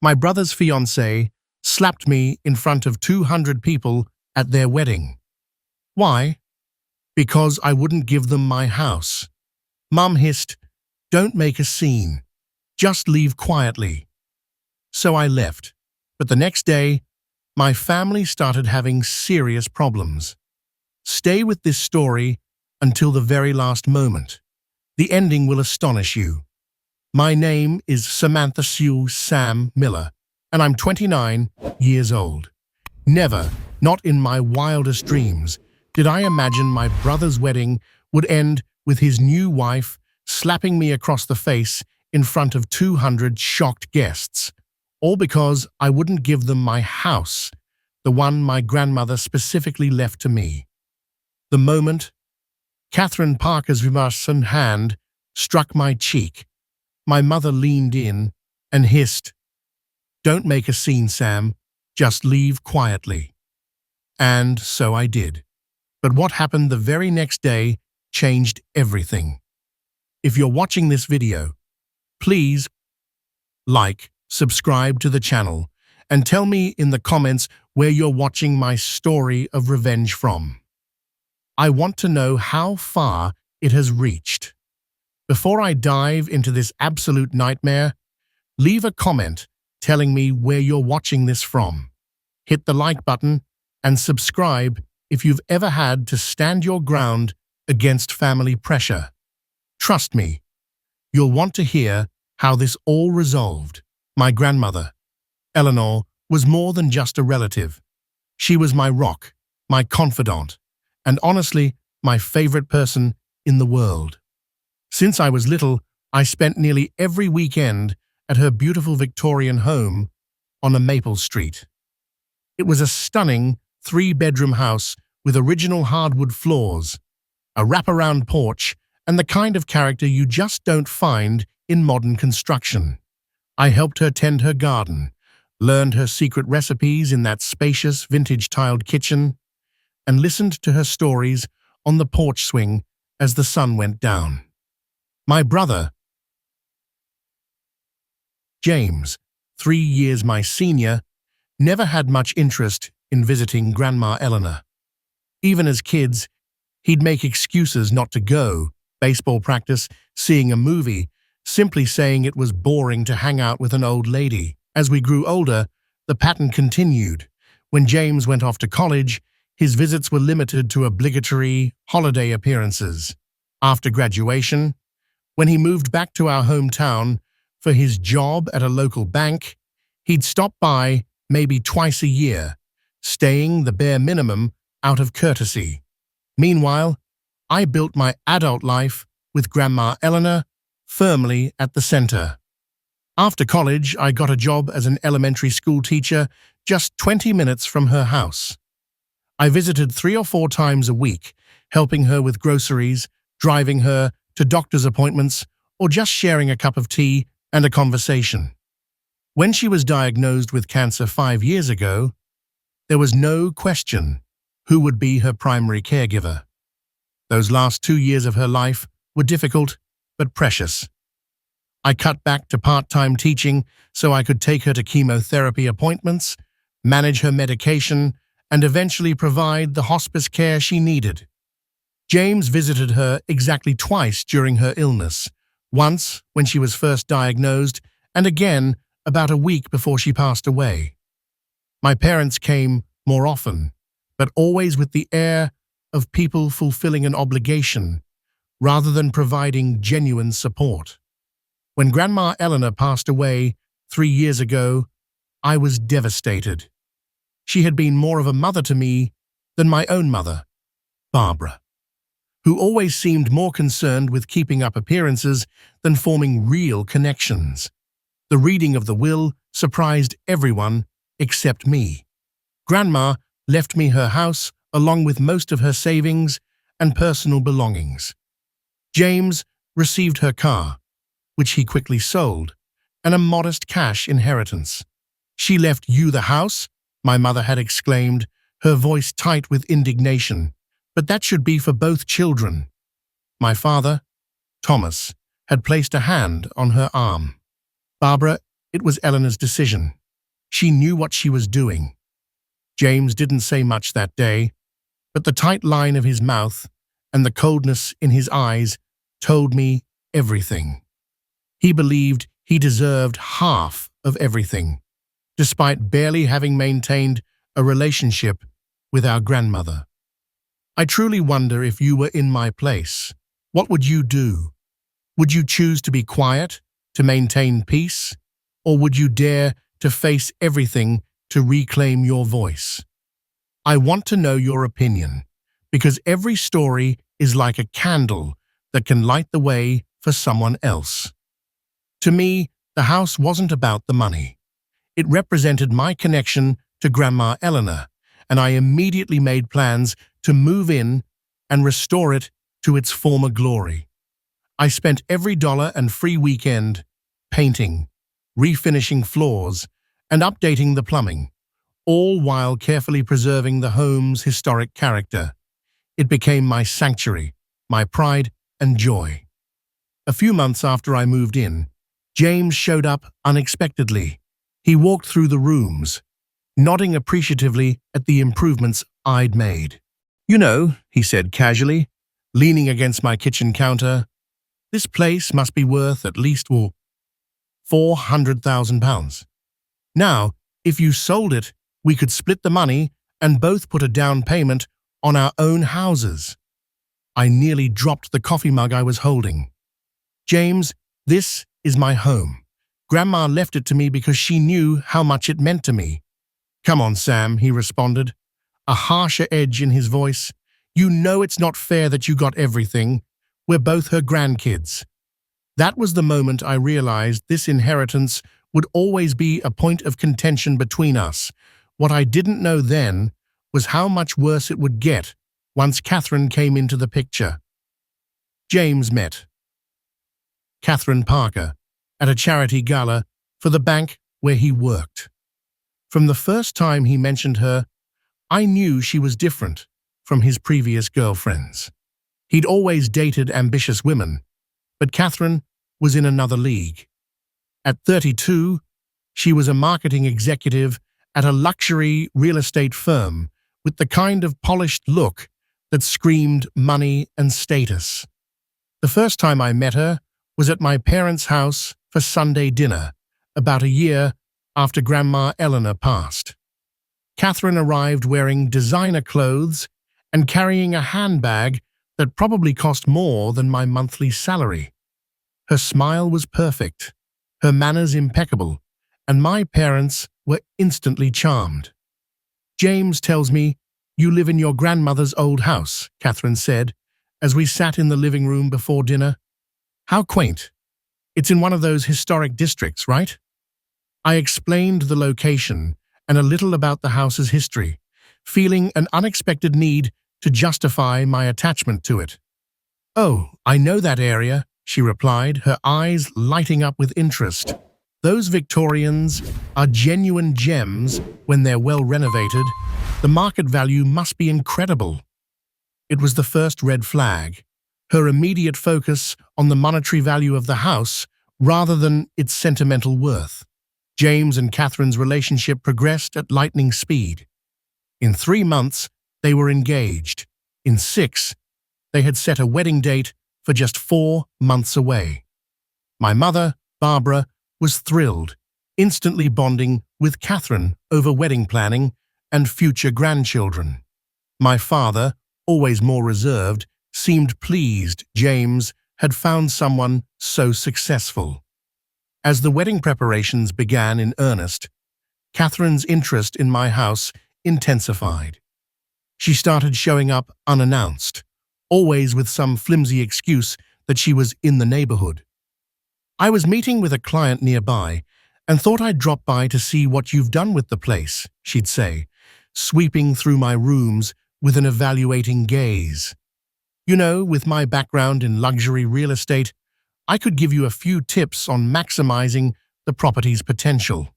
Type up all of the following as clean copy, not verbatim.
My brother's fiancée slapped me in front of 200 people at their wedding. Why? Because I wouldn't give them my house. Mum hissed, "Don't make a scene. Just leave quietly." So I left. But the next day, my family started having serious problems. Stay with this story until the very last moment. The ending will astonish you. My name is Samantha Sue Sam Miller, and I'm 29 years old. Never, not in my wildest dreams, did I imagine my brother's wedding would end with his new wife slapping me across the face in front of 200 shocked guests, all because I wouldn't give them my house, the one my grandmother specifically left to me. The moment Catherine Parker's remarcent hand struck my cheek, my mother leaned in and hissed, "Don't make a scene, Sam. Just leave quietly." And so I did. But what happened the very next day changed everything. If you're watching this video, please like, subscribe to the channel, and tell me in the comments where you're watching my story of revenge from. I want to know how far it has reached. Before I dive into this absolute nightmare, leave a comment telling me where you're watching this from. Hit the like button and subscribe if you've ever had to stand your ground against family pressure. Trust me, you'll want to hear how this all resolved. My grandmother, Eleanor, was more than just a relative. She was my rock, my confidant, and honestly, my favorite person in the world. Since I was little, I spent nearly every weekend at her beautiful Victorian home on a Maple Street. It was a stunning 3-bedroom house with original hardwood floors, a wraparound porch, and the kind of character you just don't find in modern construction. I helped her tend her garden, learned her secret recipes in that spacious, vintage-tiled kitchen, and listened to her stories on the porch swing as the sun went down. My brother, James, 3 years my senior, never had much interest in visiting Grandma Eleanor. Even as kids, he'd make excuses not to go, baseball practice, seeing a movie, simply saying it was boring to hang out with an old lady. As we grew older, the pattern continued. When James went off to college, his visits were limited to obligatory holiday appearances. After graduation, when he moved back to our hometown for his job at a local bank, he'd stop by maybe twice a year, staying the bare minimum out of courtesy. Meanwhile, I built my adult life with Grandma Eleanor firmly at the center. After college, I got a job as an elementary school teacher just 20 minutes from her house. I visited 3 or 4 times a week, helping her with groceries, driving her to doctor's appointments, or just sharing a cup of tea and a conversation. When she was diagnosed with cancer 5 years ago, there was no question who would be her primary caregiver. Those last 2 years of her life were difficult but precious. I cut back to part-time teaching so I could take her to chemotherapy appointments, manage her medication, and eventually provide the hospice care she needed. James visited her exactly twice during her illness, once when she was first diagnosed and again about a week before she passed away. My parents came more often, but always with the air of people fulfilling an obligation rather than providing genuine support. When Grandma Eleanor passed away 3 years ago, I was devastated. She had been more of a mother to me than my own mother, Barbara, who always seemed more concerned with keeping up appearances than forming real connections. The reading of the will surprised everyone except me. Grandma left me her house along with most of her savings and personal belongings. James received her car, which he quickly sold, and a modest cash inheritance. "She left you the house?" my mother had exclaimed, her voice tight with indignation. "But that should be for both children." My father, Thomas, had placed a hand on her arm. "Barbara, It was Eleanor's decision. She knew what she was doing. James didn't say much that day, but the tight line of his mouth and the coldness in his eyes told me everything. He believed he deserved half of everything, despite barely having maintained a relationship with our grandmother. I truly wonder if you were in my place. What would you do? Would you choose to be quiet, to maintain peace, or would you dare to face everything to reclaim your voice? I want to know your opinion, because every story is like a candle that can light the way for someone else. To me, the house wasn't about the money. It represented my connection to Grandma Eleanor, and I immediately made plans to move in and restore it to its former glory. I spent every dollar and free weekend painting, refinishing floors, and updating the plumbing, all while carefully preserving the home's historic character. It became my sanctuary, my pride and joy. A few months after I moved in, James showed up unexpectedly. He walked through the rooms, nodding appreciatively at the improvements I'd made. "You know," he said casually, leaning against my kitchen counter, "this place must be worth at least £400,000. Now, if you sold it, we could split the money and both put a down payment on our own houses." I nearly dropped the coffee mug I was holding. "James, this is my home. Grandma left it to me because she knew how much it meant to me." "Come on, Sam," he responded, a harsher edge in his voice. "You know it's not fair that you got everything. We're both her grandkids." That was the moment I realized this inheritance would always be a point of contention between us. What I didn't know then was how much worse it would get once Catherine came into the picture. James met Catherine Parker at a charity gala for the bank where he worked. From the first time he mentioned her, I knew she was different from his previous girlfriends. He'd always dated ambitious women, but Catherine was in another league. At 32, she was a marketing executive at a luxury real estate firm with the kind of polished look that screamed money and status. The first time I met her was at my parents' house for Sunday dinner, about a year after Grandma Eleanor passed. Catherine arrived wearing designer clothes and carrying a handbag that probably cost more than my monthly salary. Her smile was perfect, her manners impeccable, and my parents were instantly charmed. "James tells me you live in your grandmother's old house," Catherine said, as we sat in the living room before dinner. "How quaint. It's in one of those historic districts, right?" I explained the location and a little about the house's history, feeling an unexpected need to justify my attachment to it. "Oh, I know that area," she replied, her eyes lighting up with interest. "Those Victorians are genuine gems when they're well renovated. The market value must be incredible." It was the first red flag, her immediate focus on the monetary value of the house rather than its sentimental worth. James and Catherine's relationship progressed at lightning speed. In 3 months, they were engaged. In 6, they had set a wedding date for just 4 months away. My mother, Barbara, was thrilled, instantly bonding with Catherine over wedding planning and future grandchildren. My father, always more reserved, seemed pleased James had found someone so successful. As the wedding preparations began in earnest, Catherine's interest in my house intensified. She started showing up unannounced, always with some flimsy excuse that she was in the neighborhood. "I was meeting with a client nearby and thought I'd drop by to see what you've done with the place," she'd say, sweeping through my rooms with an evaluating gaze. "You know, with my background in luxury real estate, I could give you a few tips on maximizing the property's potential.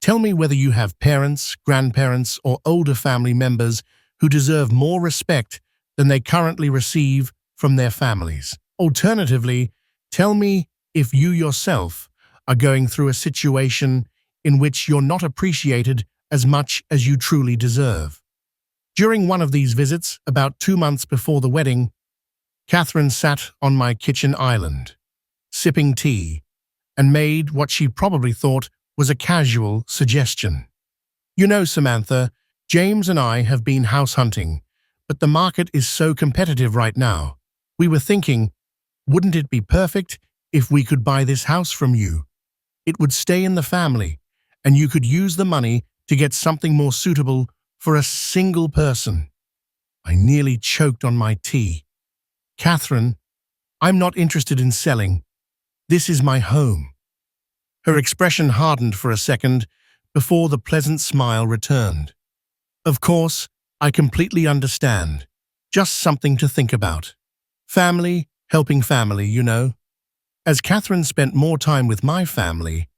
Tell me whether you have parents, grandparents, or older family members who deserve more respect than they currently receive from their families. Alternatively, tell me if you yourself are going through a situation in which you're not appreciated as much as you truly deserve. During one of these visits, about 2 months before the wedding, Catherine sat on my kitchen island, sipping tea, and made what she probably thought was a casual suggestion. "You know, Samantha, James and I have been house hunting, but the market is so competitive right now. We were thinking, wouldn't it be perfect if we could buy this house from you? It would stay in the family, and you could use the money to get something more suitable for a single person." I nearly choked on my tea. "Catherine, I'm not interested in selling. This is my home." Her expression hardened for a second before the pleasant smile returned. "Of course, I completely understand. Just something to think about. Family helping family, you know." As Catherine spent more time with my family,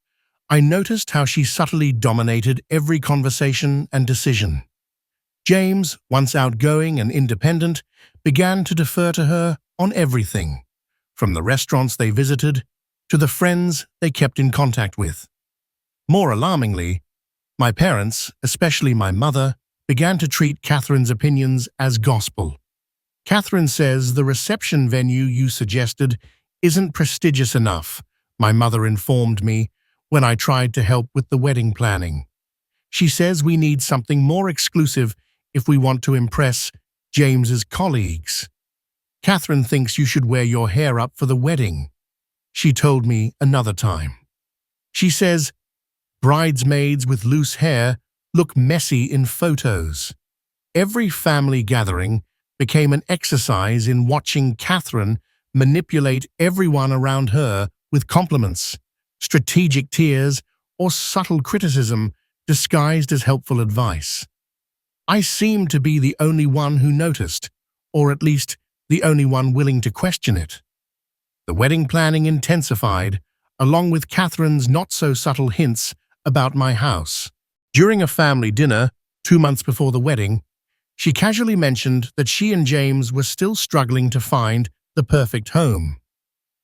I noticed how she subtly dominated every conversation and decision. James, once outgoing and independent, began to defer to her on everything, from the restaurants they visited to the friends they kept in contact with. More alarmingly, my parents, especially my mother, began to treat Catherine's opinions as gospel. "Catherine says the reception venue you suggested isn't prestigious enough," my mother informed me when I tried to help with the wedding planning. "She says we need something more exclusive if we want to impress James's colleagues. Catherine thinks you should wear your hair up for the wedding," she told me another time. "She says bridesmaids with loose hair look messy in photos." Every family gathering became an exercise in watching Catherine manipulate everyone around her with compliments, strategic tears, or subtle criticism disguised as helpful advice. I seemed to be the only one who noticed, or at least the only one willing to question it. The wedding planning intensified, along with Catherine's not-so-subtle hints about my house. During a family dinner, 2 months before the wedding, she casually mentioned that she and James were still struggling to find the perfect home.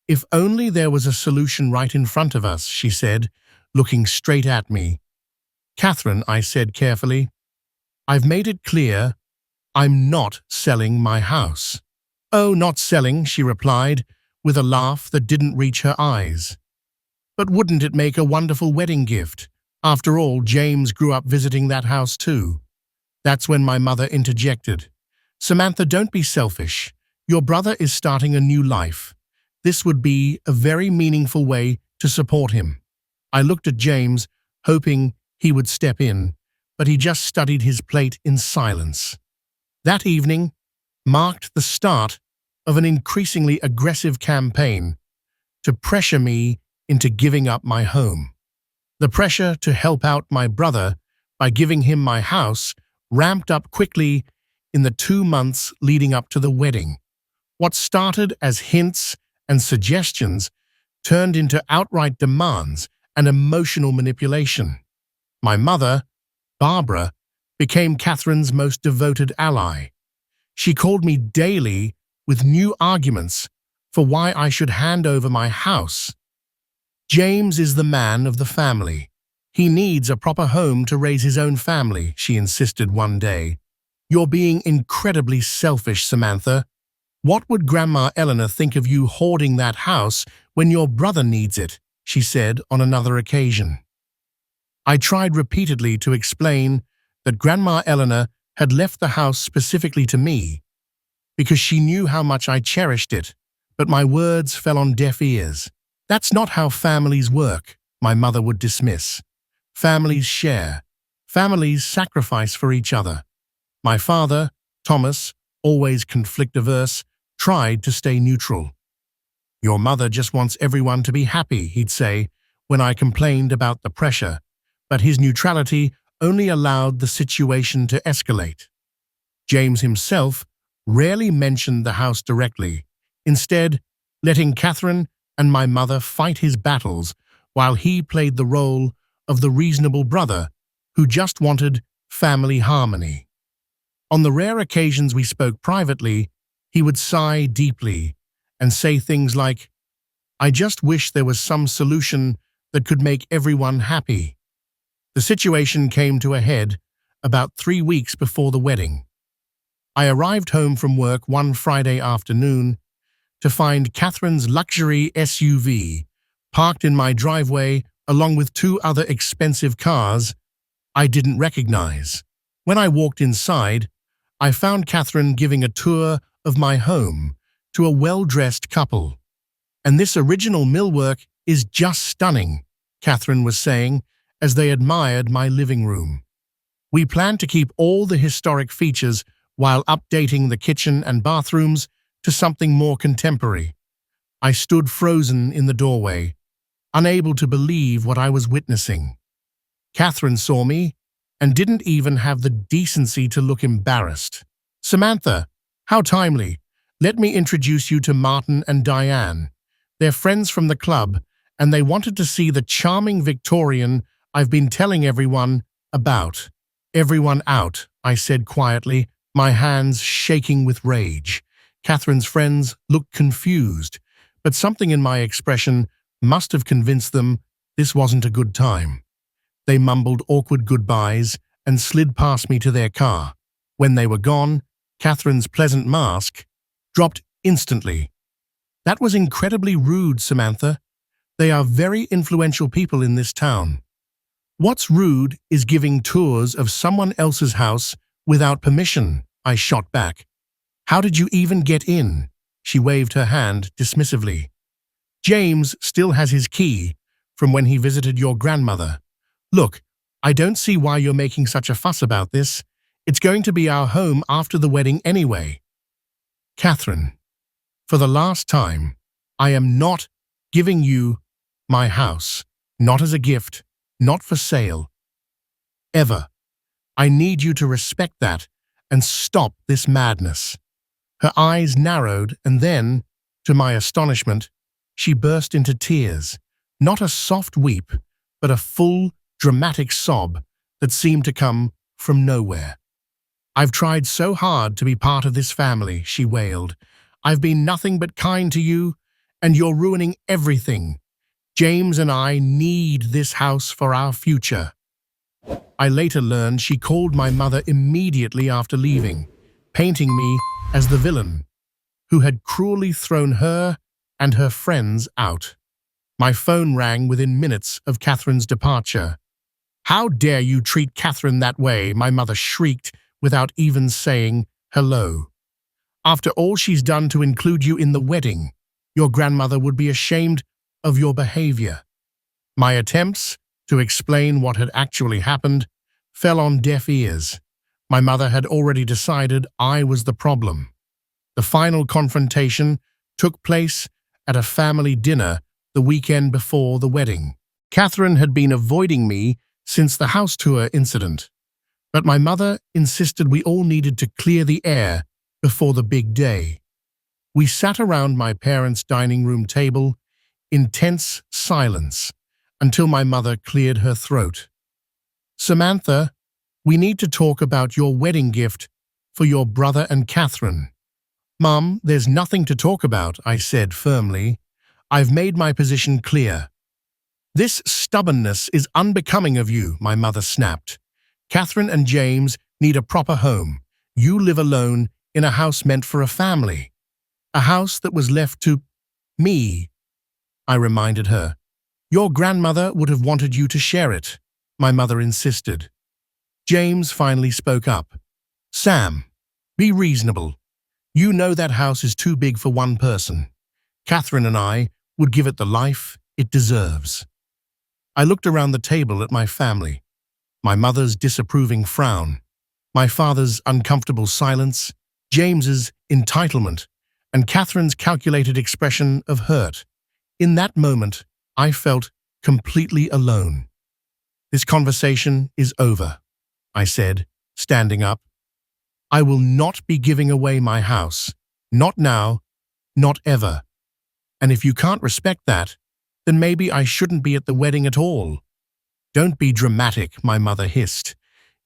"If only there was a solution right in front of us," she said, looking straight at me. "Catherine," I said carefully, "I've made it clear I'm not selling my house." "Oh, not selling," she replied, with a laugh that didn't reach her eyes. "But wouldn't it make a wonderful wedding gift? After all, James grew up visiting that house too." That's when my mother interjected. "Samantha, don't be selfish. Your brother is starting a new life. This would be a very meaningful way to support him." I looked at James, hoping he would step in, but he just studied his plate in silence. That evening marked the start of an increasingly aggressive campaign to pressure me into giving up my home. The pressure to help out my brother by giving him my house ramped up quickly in the 2 months leading up to the wedding. What started as hints and suggestions turned into outright demands and emotional manipulation. My mother, Barbara, became Catherine's most devoted ally. She called me daily with new arguments for why I should hand over my house. "James is the man of the family. He needs a proper home to raise his own family," she insisted one day. "You're being incredibly selfish, Samantha. What would Grandma Eleanor think of you hoarding that house when your brother needs it?" she said on another occasion. I tried repeatedly to explain that Grandma Eleanor had left the house specifically to me, because she knew how much I cherished it, but my words fell on deaf ears. "That's not how families work," my mother would dismiss. "Families share. Families sacrifice for each other." My father, Thomas, always conflict-averse, tried to stay neutral. "Your mother just wants everyone to be happy," he'd say when I complained about the pressure, but his neutrality only allowed the situation to escalate. James himself rarely mentioned the house directly, instead letting Catherine and my mother fight his battles while he played the role of the reasonable brother who just wanted family harmony. On the rare occasions we spoke privately, he would sigh deeply and say things like, "I just wish there was some solution that could make everyone happy. The situation came to a head about 3 weeks before the wedding. I arrived home from work one Friday afternoon to find Catherine's luxury SUV parked in my driveway along with 2 other expensive cars I didn't recognize. When I walked inside, I found Catherine giving a tour of my home to a well-dressed couple. "And this original millwork is just stunning," Catherine was saying as they admired my living room. "We plan to keep all the historic features while updating the kitchen and bathrooms to something more contemporary." I stood frozen in the doorway, unable to believe what I was witnessing. Catherine saw me and didn't even have the decency to look embarrassed. "Samantha, how timely. Let me introduce you to Martin and Diane. They're friends from the club, and they wanted to see the charming Victorian I've been telling everyone about." "Everyone out," I said quietly, my hands shaking with rage. Catherine's friends looked confused, but something in my expression must have convinced them this wasn't a good time. They mumbled awkward goodbyes and slid past me to their car. When they were gone, Catherine's pleasant mask dropped instantly. "That was incredibly rude, Samantha. They are very influential people in this town." "What's rude is giving tours of someone else's house without permission," I shot back. "How did you even get in?" She waved her hand dismissively. "James still has his key from when he visited your grandmother. Look, I don't see why you're making such a fuss about this. It's going to be our home after the wedding anyway." "Catherine, for the last time, I am not giving you my house, not as a gift, not for sale. Ever. I need you to respect that and stop this madness." Her eyes narrowed and then, to my astonishment, she burst into tears, not a soft weep, but a full, dramatic sob that seemed to come from nowhere. "I've tried so hard to be part of this family," she wailed. "I've been nothing but kind to you, and you're ruining everything. James and I need this house for our future." I later learned she called my mother immediately after leaving, painting me as the villain who had cruelly thrown her and her friends out. My phone rang within minutes of Catherine's departure. "How dare you treat Catherine that way?" my mother shrieked without even saying hello. "After all she's done to include you in the wedding, your grandmother would be ashamed of your behavior." My attempts to explain what had actually happened fell on deaf ears. My mother had already decided I was the problem. The final confrontation took place at a family dinner the weekend before the wedding. Catherine had been avoiding me since the house tour incident, but my mother insisted we all needed to clear the air before the big day. We sat around my parents' dining room table in tense silence until my mother cleared her throat. "Samantha, we need to talk about your wedding gift for your brother and Catherine." "Mum, there's nothing to talk about," I said firmly. "I've made my position clear." "This stubbornness is unbecoming of you," my mother snapped. "Catherine and James need a proper home. You live alone in a house meant for a family. A house that was left to me," I reminded her. "Your grandmother would have wanted you to share it," my mother insisted. James finally spoke up. "Sam, be reasonable. You know that house is too big for one person. Catherine and I would give it the life it deserves." I looked around the table at my family, my mother's disapproving frown, my father's uncomfortable silence, James's entitlement, and Catherine's calculated expression of hurt. In that moment, I felt completely alone. "This conversation is over," I said, standing up. "I will not be giving away my house. Not now, not ever. And if you can't respect that, then maybe I shouldn't be at the wedding at all." "Don't be dramatic," my mother hissed.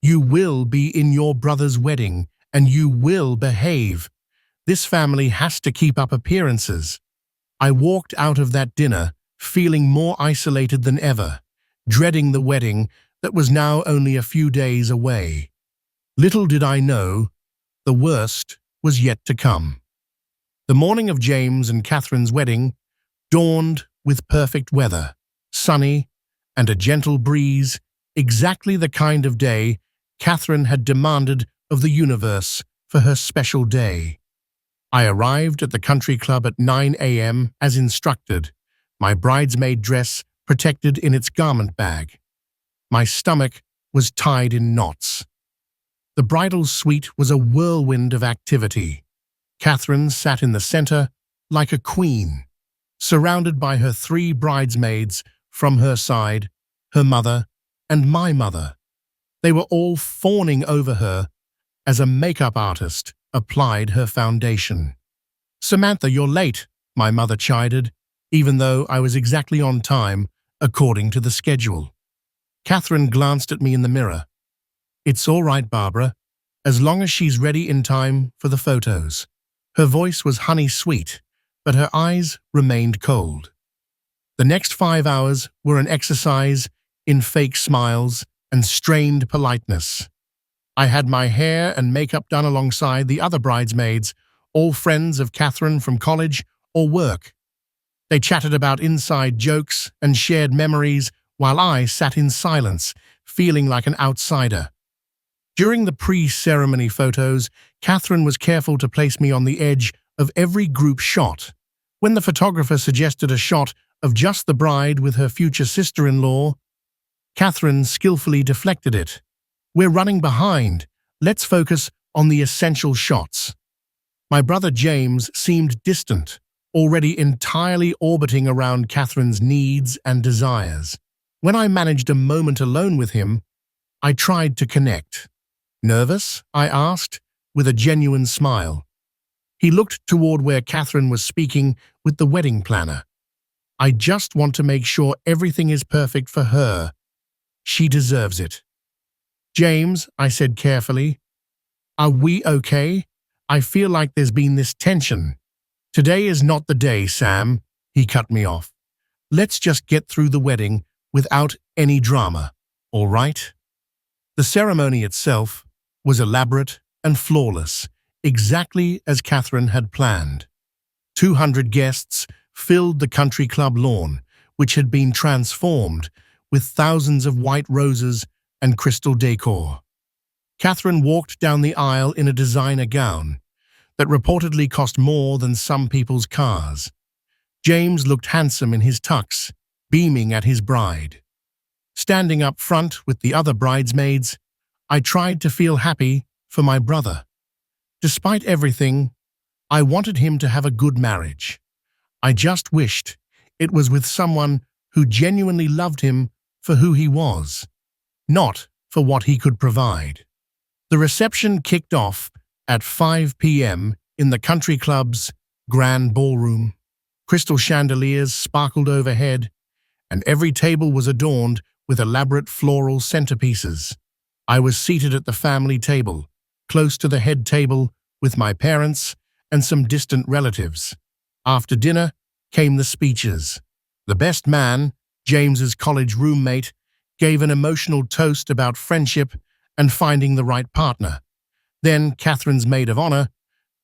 "You will be in your brother's wedding, and you will behave. This family has to keep up appearances." I walked out of that dinner feeling more isolated than ever, dreading the wedding that was now only a few days away. Little did I know, the worst was yet to come. The morning of James and Catherine's wedding dawned with perfect weather, sunny, and a gentle breeze, exactly the kind of day Catherine had demanded of the universe for her special day. I arrived at the country club at 9 a.m. as instructed, my bridesmaid dress protected in its garment bag. My stomach was tied in knots. The bridal suite was a whirlwind of activity. Catherine sat in the center like a queen, surrounded by her 3 bridesmaids from her side, her mother, and my mother. They were all fawning over her as a makeup artist applied her foundation. "Samantha, you're late," my mother chided, even though I was exactly on time according to the schedule. Catherine glanced at me in the mirror. "It's all right, Barbara, as long as she's ready in time for the photos." Her voice was honey-sweet, but her eyes remained cold. The next 5 hours were an exercise in fake smiles and strained politeness. I had my hair and makeup done alongside the other bridesmaids, all friends of Catherine from college or work. They chatted about inside jokes and shared memories while I sat in silence, feeling like an outsider. During the pre-ceremony photos, Catherine was careful to place me on the edge of every group shot. When the photographer suggested a shot of just the bride with her future sister-in-law, Catherine skillfully deflected it. "We're running behind. Let's focus on the essential shots." My brother James seemed distant, already entirely orbiting around Catherine's needs and desires. When I managed a moment alone with him, I tried to connect. "Nervous?" I asked, with a genuine smile. He looked toward where Catherine was speaking with the wedding planner. "I just want to make sure everything is perfect for her. She deserves it." "James," I said carefully, "are we okay? I feel like there's been this tension." "Today is not the day, Sam," he cut me off. "Let's just get through the wedding without any drama, all right?" The ceremony itself was elaborate and flawless, exactly as Catherine had planned. 200 guests filled the country club lawn, which had been transformed with thousands of white roses and crystal decor. Catherine walked down the aisle in a designer gown that reportedly cost more than some people's cars. James looked handsome in his tux, beaming at his bride. Standing up front with the other bridesmaids, I tried to feel happy for my brother. Despite everything, I wanted him to have a good marriage. I just wished it was with someone who genuinely loved him for who he was, not for what he could provide. The reception kicked off at 5 p.m. in the country club's grand ballroom. Crystal chandeliers sparkled overhead, and every table was adorned with elaborate floral centerpieces. I was seated at the family table, close to the head table with my parents and some distant relatives. After dinner came the speeches. The best man, James's college roommate, gave an emotional toast about friendship and finding the right partner. Then Catherine's maid of honor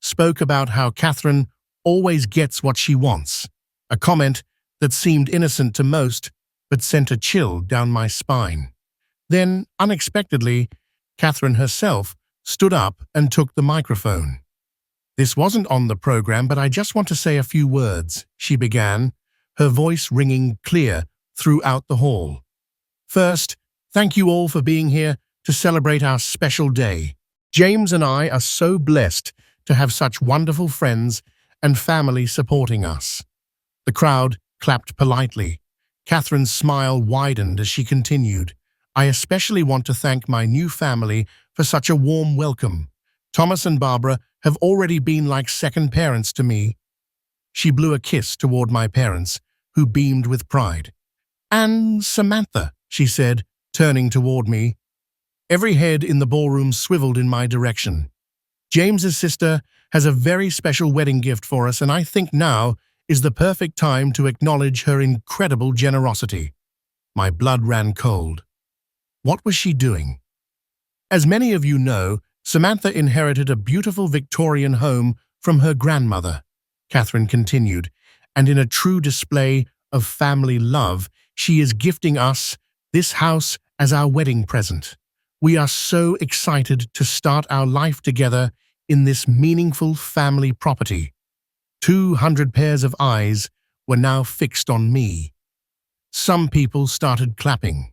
spoke about how Catherine always gets what she wants, a comment that seemed innocent to most but sent a chill down my spine. Then, unexpectedly, Catherine herself stood up and took the microphone. "This wasn't on the program, but I just want to say a few words," she began, her voice ringing clear throughout the hall. "First, thank you all for being here to celebrate our special day. James and I are so blessed to have such wonderful friends and family supporting us." The crowd clapped politely. Catherine's smile widened as she continued. "I especially want to thank my new family for such a warm welcome. Thomas and Barbara have already been like second parents to me." She blew a kiss toward my parents, who beamed with pride. "And Samantha," she said, turning toward me. Every head in the ballroom swiveled in my direction. "James's sister has a very special wedding gift for us, and I think now is the perfect time to acknowledge her incredible generosity. My blood ran cold. What was she doing? As many of you know, Samantha inherited a beautiful Victorian home from her grandmother, Catherine continued, and in a true display of family love, she is gifting us this house as our wedding present. We are so excited to start our life together in this meaningful family property. 200 pairs of eyes were now fixed on me. Some people started clapping.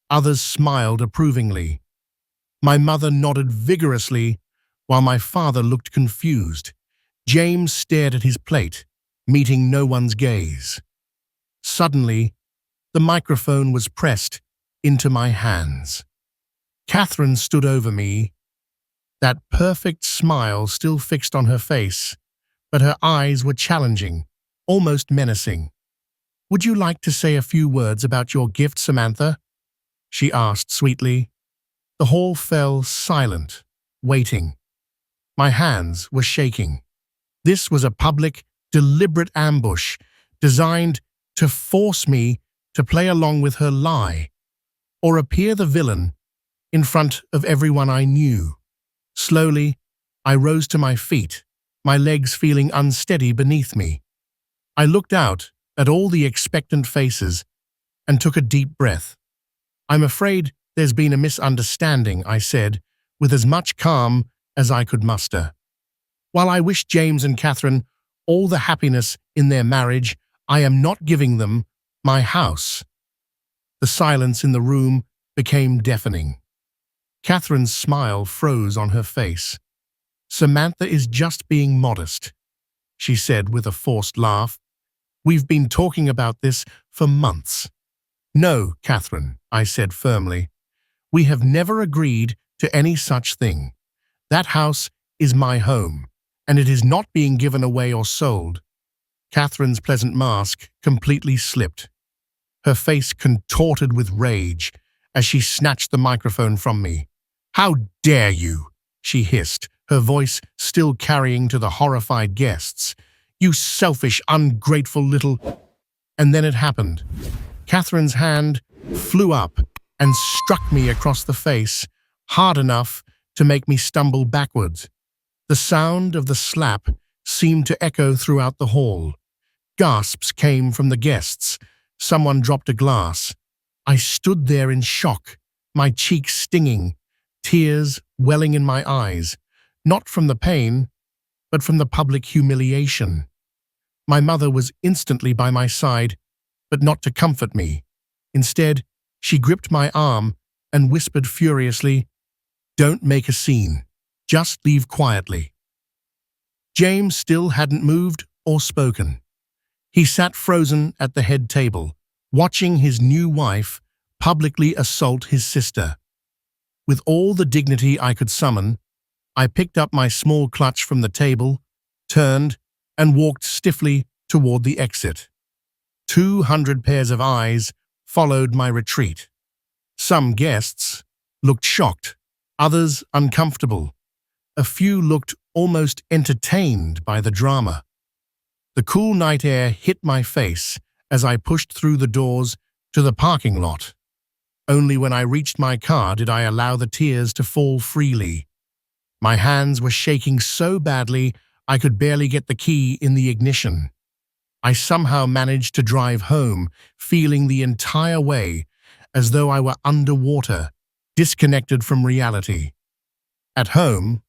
Others smiled approvingly. My mother nodded vigorously, while my father looked confused. James stared at his plate, meeting no one's gaze. Suddenly, the microphone was pressed into my hands. Catherine stood over me, that perfect smile still fixed on her face, but her eyes were challenging, almost menacing. "Would you like to say a few words about your gift, Samantha?" she asked sweetly. The hall fell silent, waiting. My hands were shaking. This was a public, deliberate ambush designed to force me to play along with her lie or appear the villain in front of everyone I knew. Slowly, I rose to my feet, my legs feeling unsteady beneath me. I looked out at all the expectant faces and took a deep breath. "I'm afraid there's been a misunderstanding," I said, with as much calm as I could muster. "While I wish James and Catherine all the happiness in their marriage, I am not giving them my house." The silence in the room became deafening. Catherine's smile froze on her face. "Samantha is just being modest," she said with a forced laugh. "We've been talking about this for months." "No, Catherine," I said firmly. "We have never agreed to any such thing. That house is my home, and it is not being given away or sold." Catherine's pleasant mask completely slipped. Her face contorted with rage as she snatched the microphone from me. "How dare you?" she hissed, her voice still carrying to the horrified guests. "You selfish, ungrateful little—" And then it happened. Catherine's hand flew up and struck me across the face, hard enough to make me stumble backwards. The sound of the slap seemed to echo throughout the hall. Gasps came from the guests. Someone dropped a glass. I stood there in shock, my cheeks stinging, tears welling in my eyes, not from the pain, but from the public humiliation. My mother was instantly by my side, but not to comfort me. Instead, she gripped my arm and whispered furiously, "Don't make a scene. Just leave quietly." James still hadn't moved or spoken. He sat frozen at the head table, watching his new wife publicly assault his sister. With all the dignity I could summon, I picked up my small clutch from the table, turned, and walked stiffly toward the exit. 200 pairs of eyes followed my retreat. Some guests looked shocked, others uncomfortable. A few looked almost entertained by the drama. The cool night air hit my face as I pushed through the doors to the parking lot. Only when I reached my car did I allow the tears to fall freely. My hands were shaking so badly I could barely get the key in the ignition. I somehow managed to drive home, feeling the entire way as though I were underwater, disconnected from reality. At home,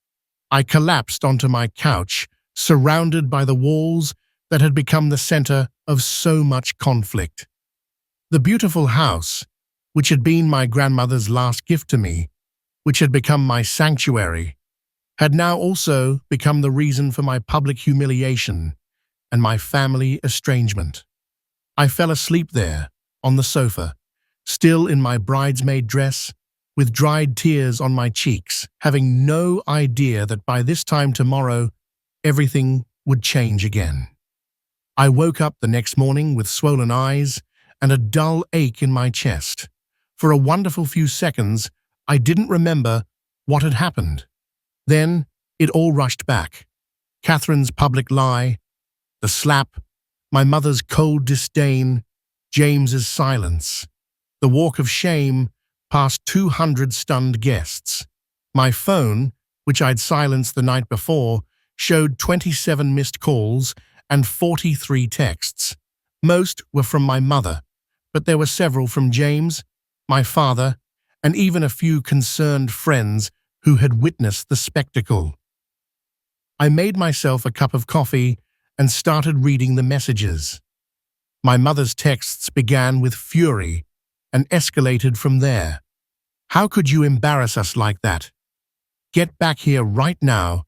I collapsed onto my couch, surrounded by the walls that had become the center of so much conflict. The beautiful house, which had been my grandmother's last gift to me, which had become my sanctuary, had now also become the reason for my public humiliation and my family estrangement. I fell asleep there, on the sofa, still in my bridesmaid dress, with dried tears on my cheeks, having no idea that by this time tomorrow, everything would change again. I woke up the next morning with swollen eyes and a dull ache in my chest. For a wonderful few seconds, I didn't remember what had happened. Then it all rushed back. Catherine's public lie, the slap, My mother's cold disdain, James's silence. The walk of shame past 200 stunned guests. My phone, which I'd silenced the night before, showed 27 missed calls and 43 texts. Most were from my mother, but there were several from James, my father, and even a few concerned friends who had witnessed the spectacle. I made myself a cup of coffee and started reading the messages. My mother's texts began with fury and escalated from there. How could you embarrass us like that? Get back here right now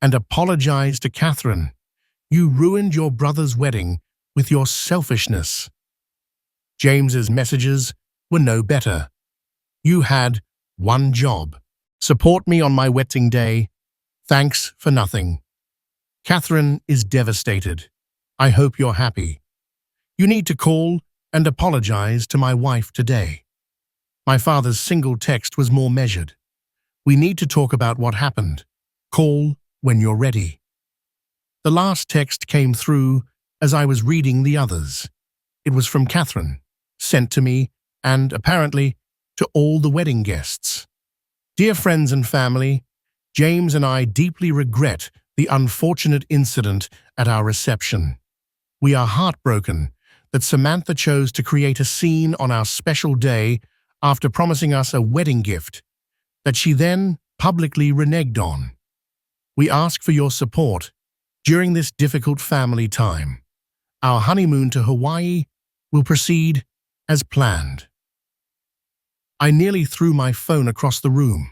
and apologize to Catherine. You ruined your brother's wedding with your selfishness. James's messages were no better. You had one job. Support me on my wedding day. Thanks for nothing. Catherine is devastated. I hope you're happy. You need to call and apologize to my wife today. My father's single text was more measured. We need to talk about what happened. Call when you're ready. The last text came through as I was reading the others. It was from Catherine, sent to me, and apparently to all the wedding guests. Dear friends and family, James and I deeply regret the unfortunate incident at our reception. We are heartbroken that Samantha chose to create a scene on our special day after promising us a wedding gift that she then publicly reneged on. We ask for your support during this difficult family time. Our honeymoon to Hawaii will proceed as planned. I nearly threw my phone across the room.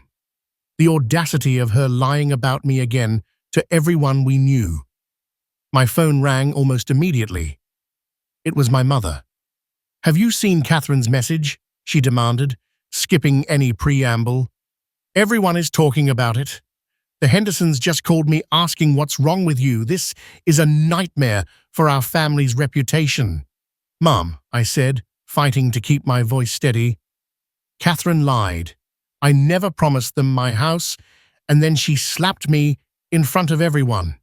The audacity of her lying about me again to everyone we knew. My phone rang almost immediately. It was my mother. Have you seen Catherine's message? She demanded, skipping any preamble. Everyone is talking about it. The Hendersons just called me asking what's wrong with you. This is a nightmare for our family's reputation. Mom, I said, fighting to keep my voice steady. Catherine lied. I never promised them my house, and then she slapped me in front of everyone.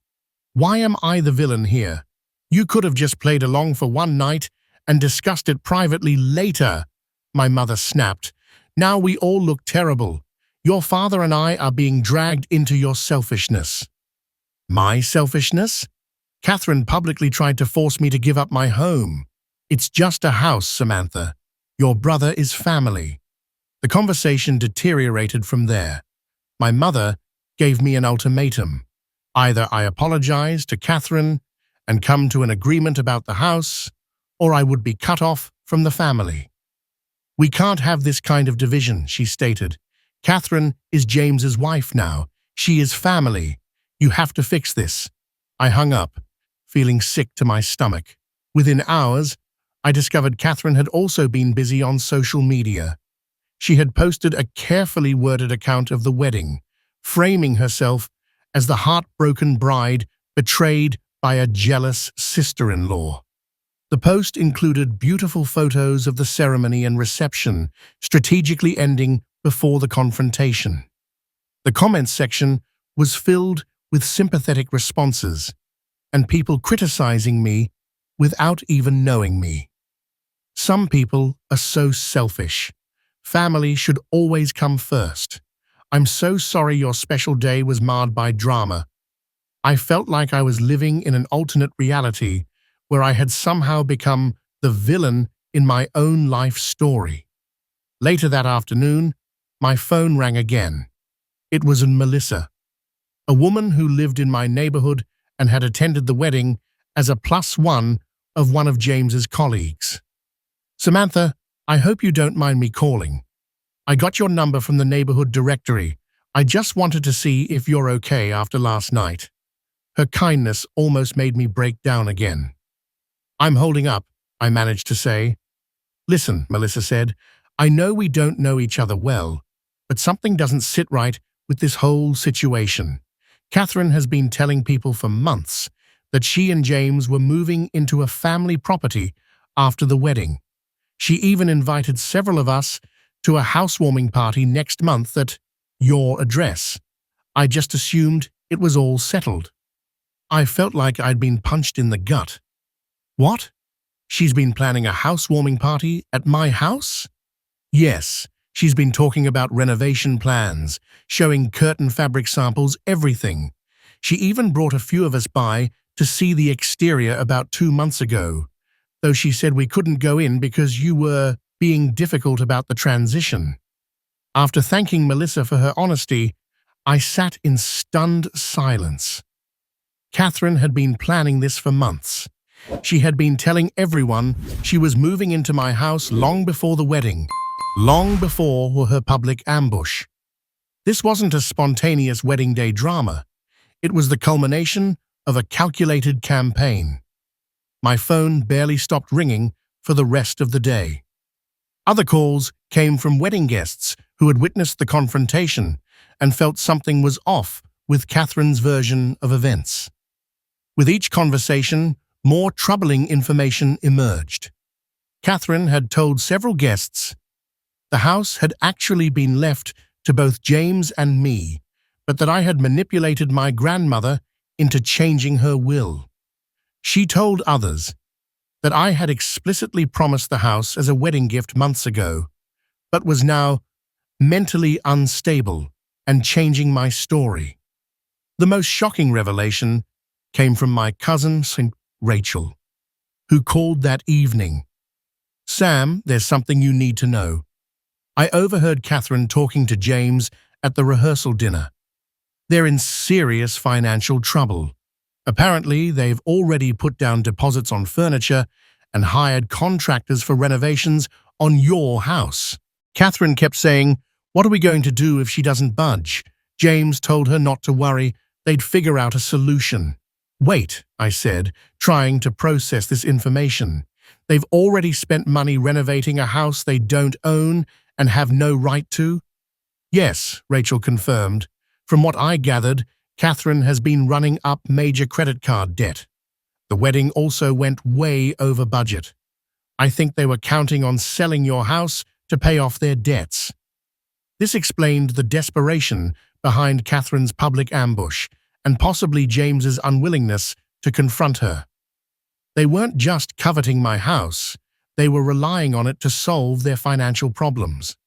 Why am I the villain here? You could have just played along for one night and discussed it privately later, my mother snapped. Now we all look terrible. Your father and I are being dragged into your selfishness. My selfishness? Catherine publicly tried to force me to give up my home. It's just a house, Samantha. Your brother is family. The conversation deteriorated from there. My mother gave me an ultimatum. Either I apologize to Catherine and come to an agreement about the house, or I would be cut off from the family. We can't have this kind of division, she stated. Catherine is James's wife now. She is family. You have to fix this. I hung up, feeling sick to my stomach. Within hours, I discovered Catherine had also been busy on social media. She had posted a carefully worded account of the wedding, framing herself as the heartbroken bride betrayed by a jealous sister-in-law. The post included beautiful photos of the ceremony and reception, strategically ending before the confrontation. The comments section was filled with sympathetic responses and people criticizing me without even knowing me. Some people are so selfish. Family should always come first. I'm so sorry your special day was marred by drama. I felt like I was living in an alternate reality where I had somehow become the villain in my own life story. Later that afternoon, my phone rang again. It was Melissa, a woman who lived in my neighborhood and had attended the wedding as a +1 of one of James's colleagues. Samantha, I hope you don't mind me calling. I got your number from the neighborhood directory. I just wanted to see if you're okay after last night. Her kindness almost made me break down again. I'm holding up, I managed to say. Listen, Melissa said, I know we don't know each other well, but something doesn't sit right with this whole situation. Catherine has been telling people for months that she and James were moving into a family property after the wedding. She even invited several of us to a housewarming party next month at your address. I just assumed it was all settled. I felt like I'd been punched in the gut. What? She's been planning a housewarming party at my house? Yes, she's been talking about renovation plans, showing curtain fabric samples, everything. She even brought a few of us by to see the exterior about 2 months ago, though she said we couldn't go in because you were being difficult about the transition. After thanking Melissa for her honesty, I sat in stunned silence. Catherine had been planning this for months. She had been telling everyone she was moving into my house long before the wedding, long before her public ambush. This wasn't a spontaneous wedding day drama. It was the culmination of a calculated campaign. My phone barely stopped ringing for the rest of the day. Other calls came from wedding guests who had witnessed the confrontation and felt something was off with Catherine's version of events. With each conversation, more troubling information emerged. Catherine had told several guests the house had actually been left to both James and me, but that I had manipulated my grandmother into changing her will. She told others that I had explicitly promised the house as a wedding gift months ago, but was now mentally unstable and changing my story. The most shocking revelation came from my cousin, Rachel, who called that evening. "Sam, there's something you need to know. I overheard Catherine talking to James at the rehearsal dinner. They're in serious financial trouble. Apparently, they've already put down deposits on furniture and hired contractors for renovations on your house." Catherine kept saying, "What are we going to do if she doesn't budge?" James told her not to worry, they'd figure out a solution. "Wait," I said, trying to process this information. "They've already spent money renovating a house they don't own and have no right to?" "Yes," Rachel confirmed. "From what I gathered, Catherine has been running up major credit card debt. The wedding also went way over budget. I think they were counting on selling your house to pay off their debts." This explained the desperation behind Catherine's public ambush and possibly James's unwillingness to confront her. They weren't just coveting my house, they were relying on it to solve their financial problems.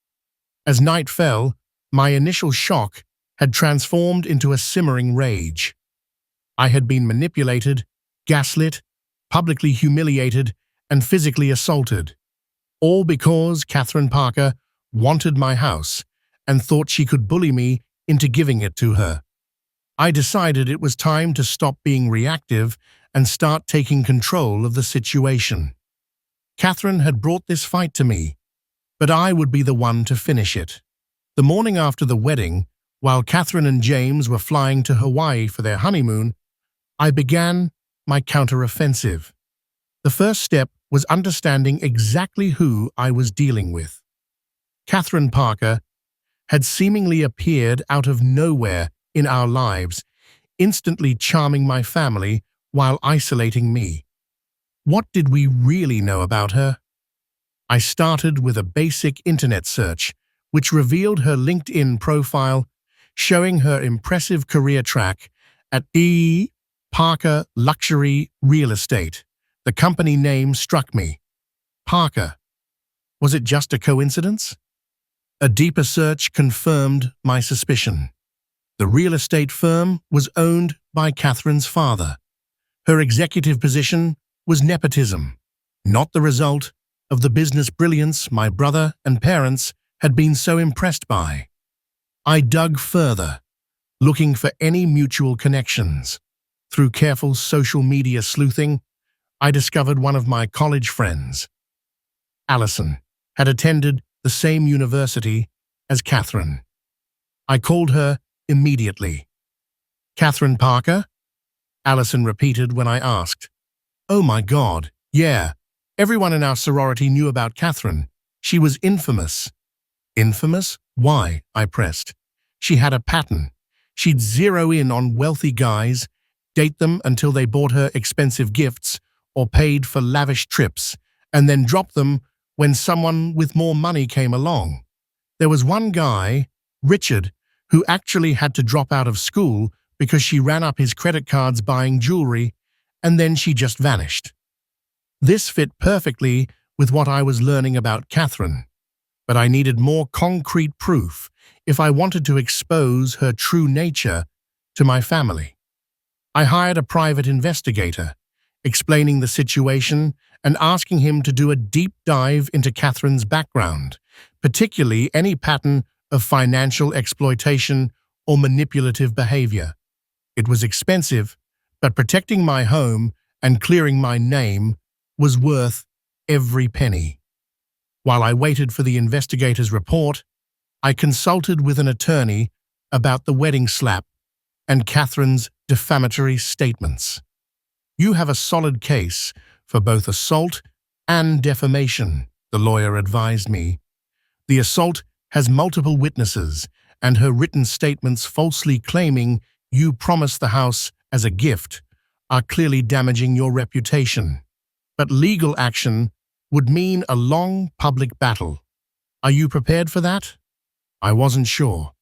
As night fell, my initial shock had transformed into a simmering rage. I had been manipulated, gaslit, publicly humiliated, and physically assaulted, all because Catherine Parker wanted my house and thought she could bully me into giving it to her. I decided it was time to stop being reactive and start taking control of the situation. Catherine had brought this fight to me, but I would be the one to finish it. The morning after the wedding, while Catherine and James were flying to Hawaii for their honeymoon, I began my counteroffensive. The first step was understanding exactly who I was dealing with. Catherine Parker had seemingly appeared out of nowhere in our lives, instantly charming my family while isolating me. What did we really know about her? I started with a basic internet search, which revealed her LinkedIn profile, showing her impressive career track at E. Parker Luxury Real Estate. The company name struck me. Parker. Was it just a coincidence? A deeper search confirmed my suspicion. The real estate firm was owned by Catherine's father. Her executive position was nepotism, not the result of the business brilliance my brother and parents had been so impressed by. I dug further, looking for any mutual connections. Through careful social media sleuthing, I discovered one of my college friends, Allison, had attended the same university as Catherine. I called her immediately. "Catherine Parker?" Allison repeated when I asked. "Oh my God, yeah. Everyone in our sorority knew about Catherine. She was infamous." "Infamous? Why?" I pressed. "She had a pattern. She'd zero in on wealthy guys, date them until they bought her expensive gifts or paid for lavish trips, and then drop them when someone with more money came along. There was one guy, Richard, who actually had to drop out of school because she ran up his credit cards buying jewelry, and then she just vanished. This fit perfectly with what I was learning about Catherine, but I needed more concrete proof if I wanted to expose her true nature to my family. I hired a private investigator, explaining the situation and asking him to do a deep dive into Catherine's background, particularly any pattern of financial exploitation or manipulative behavior. It was expensive, but protecting my home and clearing my name was worth every penny. While I waited for the investigator's report, I consulted with an attorney about the wedding slap and Catherine's defamatory statements. "You have a solid case for both assault and defamation," the lawyer advised me. "The assault has multiple witnesses, and her written statements falsely claiming you promised the house as a gift are clearly damaging your reputation. But legal action would mean a long public battle. Are you prepared for that?" I wasn't sure.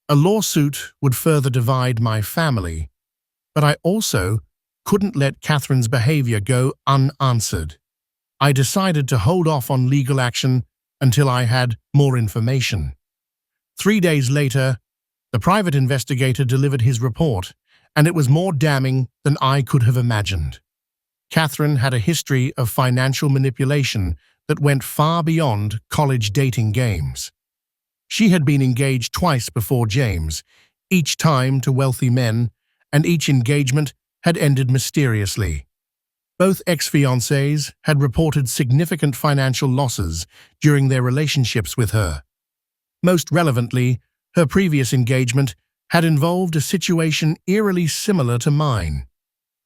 A lawsuit would further divide my family, but I also couldn't let Catherine's behavior go unanswered. I decided to hold off on legal action until I had more information. 3 days later, the private investigator delivered his report, and it was more damning than I could have imagined. Catherine had a history of financial manipulation that went far beyond college dating games. She had been engaged twice before James, each time to wealthy men, and each engagement had ended mysteriously. Both ex-fiancés had reported significant financial losses during their relationships with her. Most relevantly, her previous engagement had involved a situation eerily similar to mine.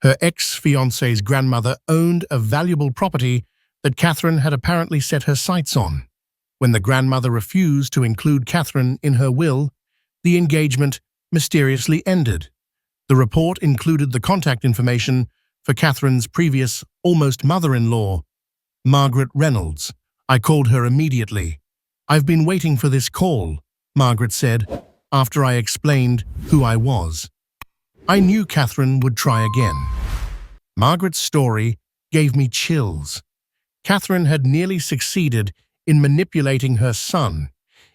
Her ex-fiancé's grandmother owned a valuable property that Catherine had apparently set her sights on. When the grandmother refused to include Catherine in her will, the engagement mysteriously ended. The report included the contact information for Catherine's previous almost mother-in-law, Margaret Reynolds. I called her immediately. "I've been waiting for this call," Margaret said, after I explained who I was. I knew Catherine would try again. Margaret's story gave me chills. Catherine had nearly succeeded in manipulating her son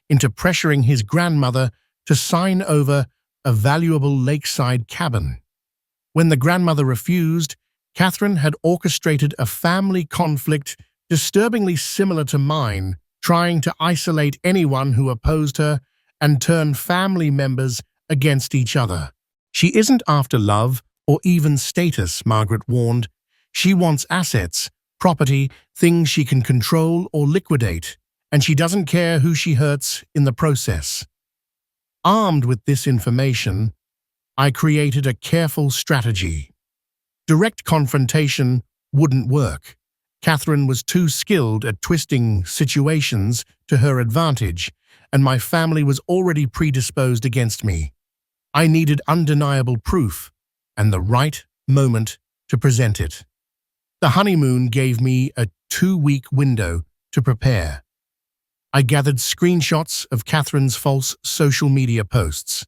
into pressuring his grandmother to sign over a valuable lakeside cabin. When the grandmother refused, Catherine had orchestrated a family conflict disturbingly similar to mine, trying to isolate anyone who opposed her and turn family members against each other. "She isn't after love or even status," Margaret warned. "She wants assets, property, things she can control or liquidate, and she doesn't care who she hurts in the process." Armed with this information, I created a careful strategy. Direct confrontation wouldn't work. Catherine was too skilled at twisting situations to her advantage, and my family was already predisposed against me. I needed undeniable proof and the right moment to present it. The honeymoon gave me a 2-week window to prepare. I gathered screenshots of Catherine's false social media posts.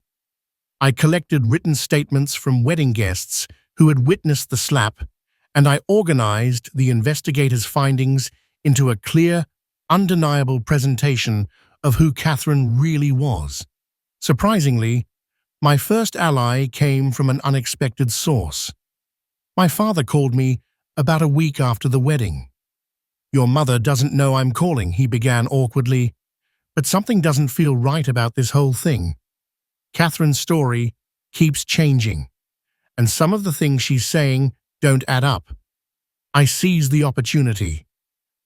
I collected written statements from wedding guests who had witnessed the slap, and I organized the investigators' findings into a clear, undeniable presentation of who Catherine really was. Surprisingly, my first ally came from an unexpected source. My father called me about a week after the wedding. "Your mother doesn't know I'm calling," he began awkwardly, "but something doesn't feel right about this whole thing. Catherine's story keeps changing, and some of the things she's saying don't add up." I seized the opportunity.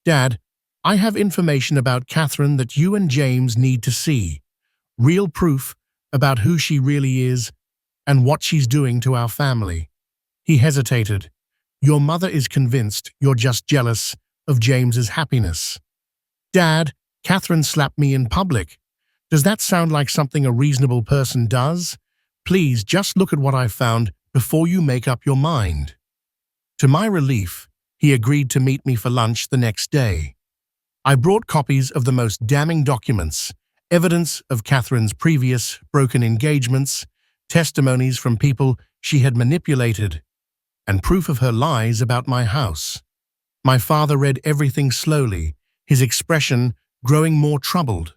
"Dad, I have information about Catherine that you and James need to see. Real proof about who she really is and what she's doing to our family." He hesitated. "Your mother is convinced you're just jealous of James's happiness." "Dad, Catherine slapped me in public. Does that sound like something a reasonable person does? Please just look at what I found before you make up your mind." To my relief, he agreed to meet me for lunch the next day. I brought copies of the most damning documents, evidence of Catherine's previous broken engagements, testimonies from people she had manipulated, and proof of her lies about my house. My father read everything slowly, his expression growing more troubled.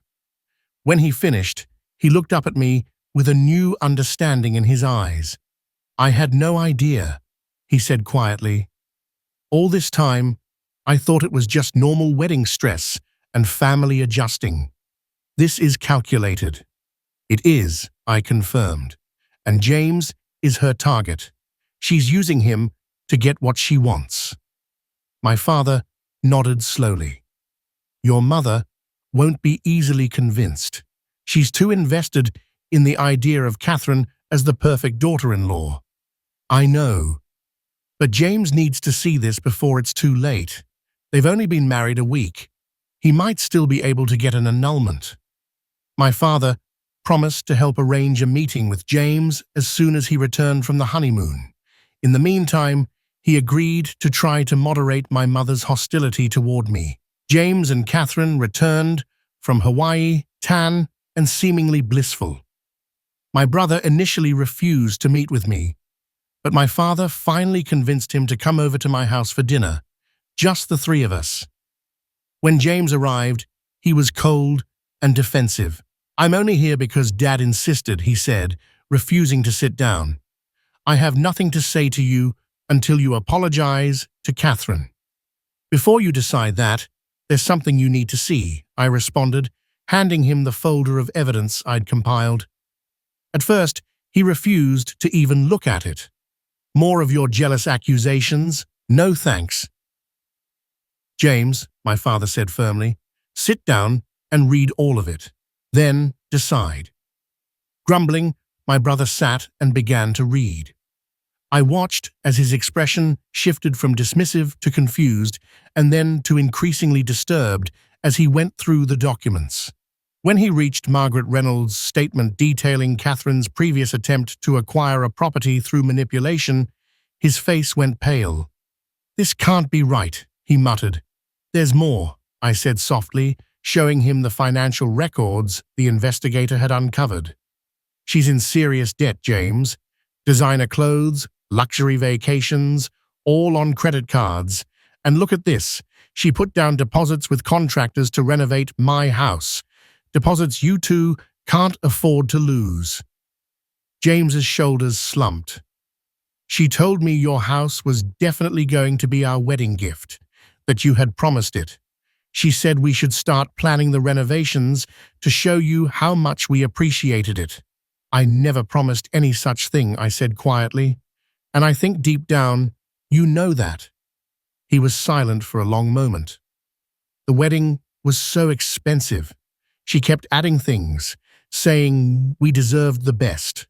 When he finished, he looked up at me with a new understanding in his eyes. "I had no idea," he said quietly. "All this time, I thought it was just normal wedding stress and family adjusting. This is calculated." "It is," I confirmed. "And James is her target. She's using him to get what she wants." My father nodded slowly. "Your mother won't be easily convinced. She's too invested in the idea of Catherine as the perfect daughter-in-law." "I know. But James needs to see this before it's too late. They've only been married a week. He might still be able to get an annulment." My father promised to help arrange a meeting with James as soon as he returned from the honeymoon. In the meantime, he agreed to try to moderate my mother's hostility toward me. James and Catherine returned from Hawaii, tan and seemingly blissful. My brother initially refused to meet with me, but my father finally convinced him to come over to my house for dinner, just the three of us. When James arrived, he was cold and defensive. "I'm only here because Dad insisted," he said, refusing to sit down. "I have nothing to say to you until you apologize to Catherine." "Before you decide that, there's something you need to see," I responded, handing him the folder of evidence I'd compiled. At first, he refused to even look at it. "More of your jealous accusations? No thanks." "James," my father said firmly, "sit down and read all of it. Then decide." Grumbling, my brother sat and began to read. I watched as his expression shifted from dismissive to confused and then to increasingly disturbed as he went through the documents. When he reached Margaret Reynolds' statement detailing Catherine's previous attempt to acquire a property through manipulation, his face went pale. "This can't be right," he muttered. "There's more," I said softly, showing him the financial records the investigator had uncovered. "She's in serious debt, James. Designer clothes, luxury vacations, all on credit cards. And look at this. She put down deposits with contractors to renovate my house. Deposits you two can't afford to lose." James's shoulders slumped. "She told me your house was definitely going to be our wedding gift, that you had promised it. She said we should start planning the renovations to show you how much we appreciated it." "I never promised any such thing," I said quietly. "And I think deep down, you know that." He was silent for a long moment. "The wedding was so expensive. She kept adding things, saying we deserved the best.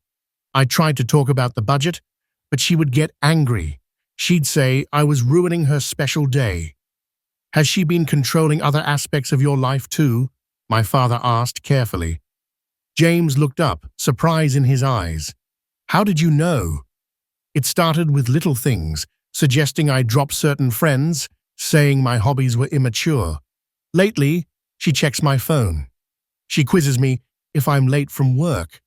I tried to talk about the budget, but she would get angry. She'd say I was ruining her special day." "Has she been controlling other aspects of your life too?" my father asked carefully. James looked up, surprise in his eyes. "How did you know?" "It started with little things, suggesting I drop certain friends, saying my hobbies were immature. Lately, she checks my phone. She quizzes me if I'm late from work.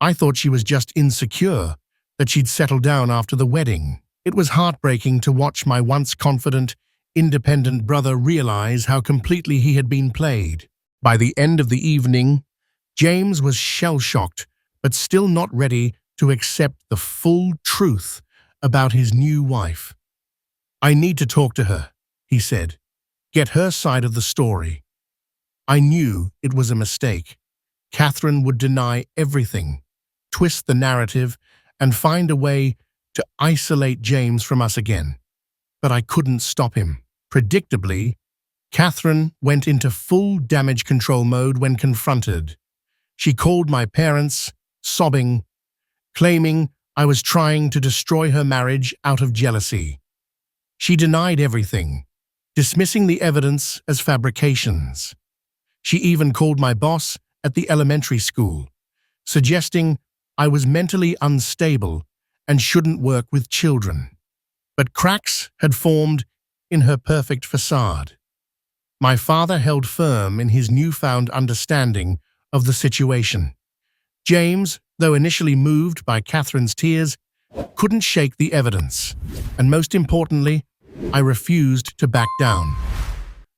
I thought she was just insecure, that she'd settle down after the wedding." It was heartbreaking to watch my once confident, independent brother realize how completely he had been played. By the end of the evening, James was shell-shocked, but still not ready to accept the full truth about his new wife. "I need to talk to her," he said. "Get her side of the story." I knew it was a mistake. Catherine would deny everything, twist the narrative, and find a way to isolate James from us again. But I couldn't stop him. Predictably, Catherine went into full damage control mode when confronted. She called my parents, sobbing, claiming I was trying to destroy her marriage out of jealousy. She denied everything, dismissing the evidence as fabrications. She even called my boss at the elementary school, suggesting I was mentally unstable and shouldn't work with children. But cracks had formed in her perfect facade. My father held firm in his newfound understanding of the situation. James, though initially moved by Catherine's tears, couldn't shake the evidence, and most importantly, I refused to back down.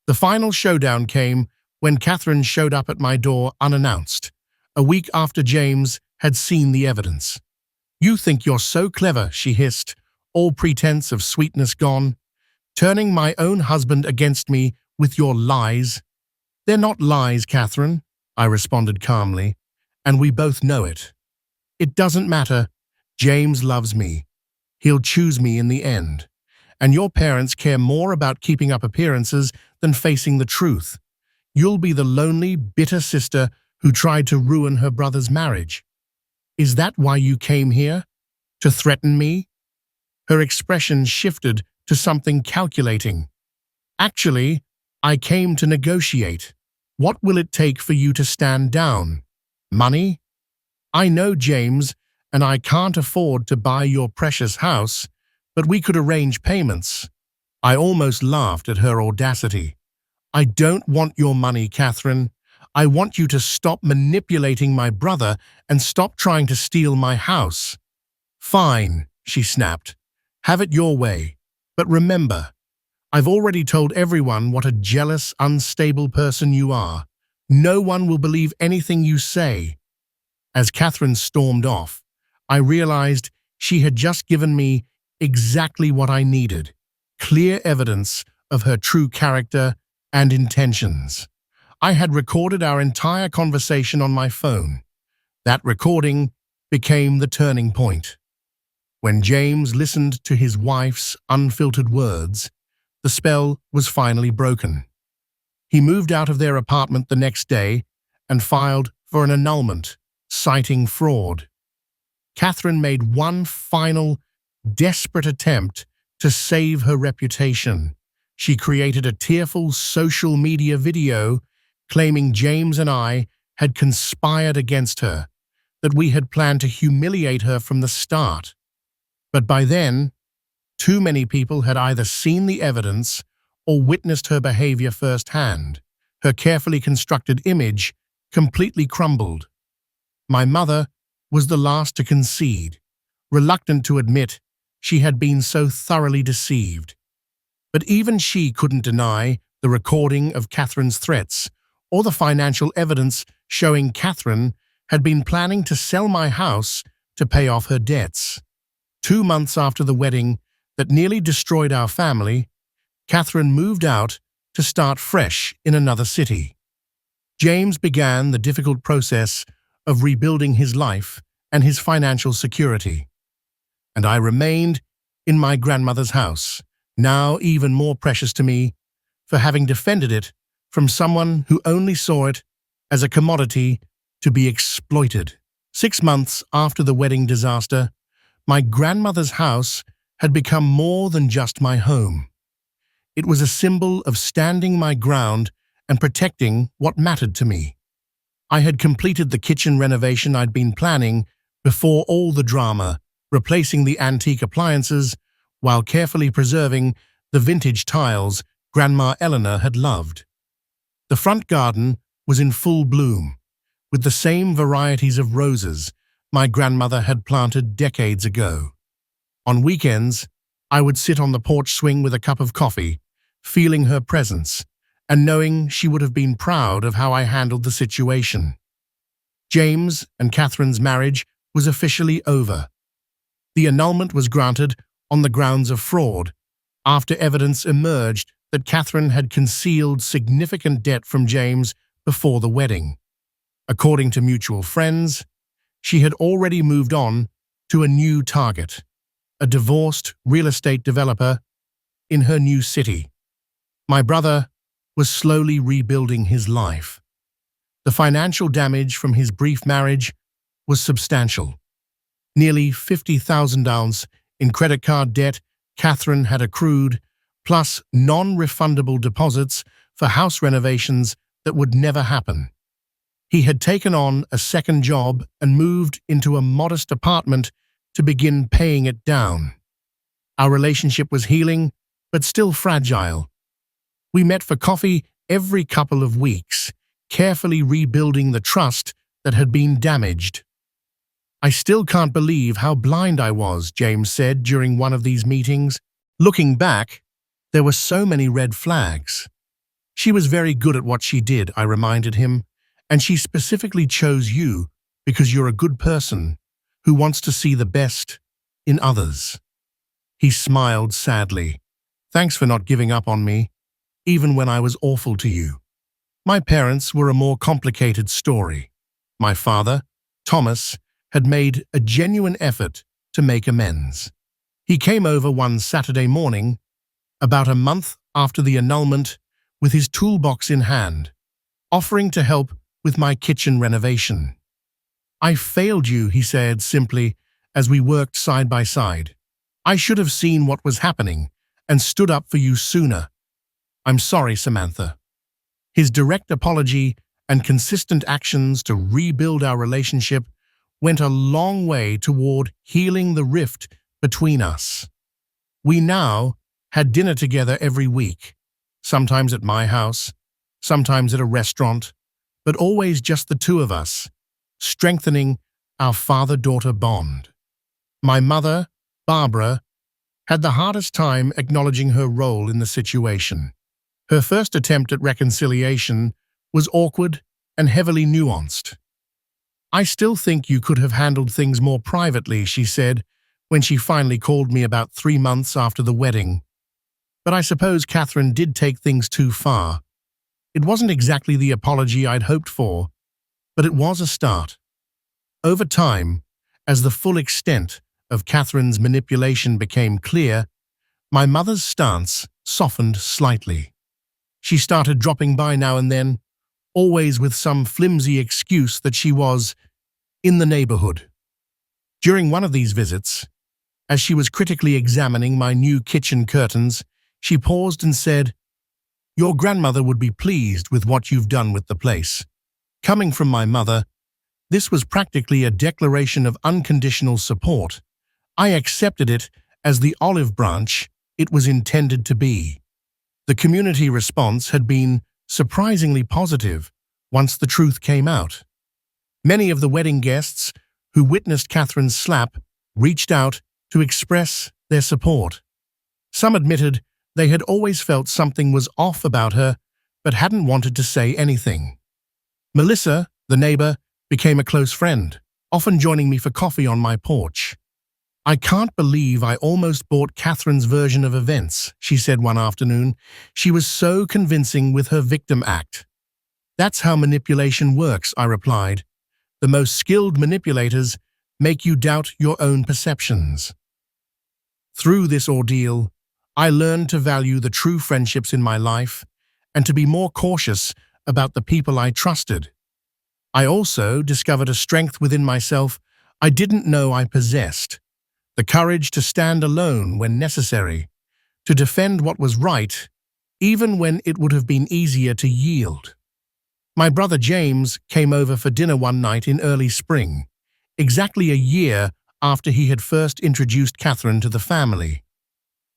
The final showdown came when Catherine showed up at my door unannounced, a week after James had seen the evidence. "You think you're so clever," she hissed, all pretense of sweetness gone, "turning my own husband against me with your lies." "They're not lies, Catherine," I responded calmly, "and we both know it. It doesn't matter. James loves me. He'll choose me in the end. And your parents care more about keeping up appearances than facing the truth. You'll be the lonely, bitter sister who tried to ruin her brother's marriage. Is that why you came here? To threaten me?" Her expression shifted to something calculating. "Actually, I came to negotiate. What will it take for you to stand down? Money? I know James, and I can't afford to buy your precious house, but we could arrange payments." I almost laughed at her audacity. "I don't want your money, Catherine. I want you to stop manipulating my brother and stop trying to steal my house." "Fine," she snapped. "Have it your way. But remember, I've already told everyone what a jealous, unstable person you are. No one will believe anything you say." As Catherine stormed off, I realized she had just given me exactly what I needed: clear evidence of her true character and intentions. I had recorded our entire conversation on my phone. That recording became the turning point. When James listened to his wife's unfiltered words, the spell was finally broken. He moved out of their apartment the next day and filed for an annulment, citing fraud. Catherine made one final, desperate attempt to save her reputation. She created a tearful social media video claiming James and I had conspired against her, that we had planned to humiliate her from the start. But by then, too many people had either seen the evidence or witnessed her behavior firsthand. Her carefully constructed image completely crumbled. My mother was the last to concede, reluctant to admit she had been so thoroughly deceived. But even she couldn't deny the recording of Catherine's threats or the financial evidence showing Catherine had been planning to sell my house to pay off her debts. 2 months after the wedding that nearly destroyed our family, Catherine moved out to start fresh in another city. James began the difficult process of rebuilding his life and his financial security. And I remained in my grandmother's house, now even more precious to me, for having defended it from someone who only saw it as a commodity to be exploited. 6 months after the wedding disaster, my grandmother's house had become more than just my home. It was a symbol of standing my ground and protecting what mattered to me. I had completed the kitchen renovation I'd been planning before all the drama, replacing the antique appliances while carefully preserving the vintage tiles Grandma Eleanor had loved. The front garden was in full bloom, with the same varieties of roses my grandmother had planted decades ago. On weekends, I would sit on the porch swing with a cup of coffee, feeling her presence, and knowing she would have been proud of how I handled the situation. James and Catherine's marriage was officially over. The annulment was granted on the grounds of fraud, after evidence emerged that Catherine had concealed significant debt from James before the wedding. According to mutual friends, she had already moved on to a new target, a divorced real estate developer in her new city. My brother was slowly rebuilding his life. The financial damage from his brief marriage was substantial. Nearly $50,000 in credit card debt Catherine had accrued, plus non-refundable deposits for house renovations that would never happen. He had taken on a second job and moved into a modest apartment to begin paying it down. Our relationship was healing, but still fragile. We met for coffee every couple of weeks, carefully rebuilding the trust that had been damaged. "I still can't believe how blind I was," James said during one of these meetings. "Looking back, There were so many red flags. She was very good at what she did, I reminded him, and she specifically chose you because you're a good person who wants to see the best in others. He smiled sadly. Thanks for not giving up on me, even when I was awful to you. My parents were a more complicated story. My father, Thomas, had made a genuine effort to make amends. He came over one Saturday morning, about a month after the annulment, with his toolbox in hand, offering to help with my kitchen renovation. I failed you, he said simply, as we worked side by side. I should have seen what was happening and stood up for you sooner. I'm sorry, Samantha. His direct apology and consistent actions to rebuild our relationship went a long way toward healing the rift between us. We now had dinner together every week, sometimes at my house, sometimes at a restaurant, but always just the two of us, strengthening our father-daughter bond. My mother, Barbara, had the hardest time acknowledging her role in the situation. Her first attempt at reconciliation was awkward and heavily nuanced. I still think you could have handled things more privately, she said, when she finally called me about 3 months after the wedding. But I suppose Catherine did take things too far. It wasn't exactly the apology I'd hoped for, but it was a start. Over time, as the full extent of Catherine's manipulation became clear, my mother's stance softened slightly. She started dropping by now and then, always with some flimsy excuse that she was in the neighborhood. During one of these visits, as she was critically examining my new kitchen curtains, she paused and said, "Your grandmother would be pleased with what you've done with the place." Coming from my mother, this was practically a declaration of unconditional support. I accepted it as the olive branch it was intended to be. The community response had been surprisingly positive once the truth came out. Many of the wedding guests who witnessed Catherine's slap reached out to express their support. Some admitted they had always felt something was off about her, but hadn't wanted to say anything. Melissa, the neighbor, became a close friend, often joining me for coffee on my porch. "I can't believe I almost bought Catherine's version of events," she said one afternoon. "She was so convincing with her victim act." "That's how manipulation works," I replied. "The most skilled manipulators make you doubt your own perceptions." Through this ordeal, I learned to value the true friendships in my life and to be more cautious about the people I trusted. I also discovered a strength within myself I didn't know I possessed: the courage to stand alone when necessary, to defend what was right, even when it would have been easier to yield. My brother James came over for dinner one night in early spring, exactly a year after he had first introduced Catherine to the family.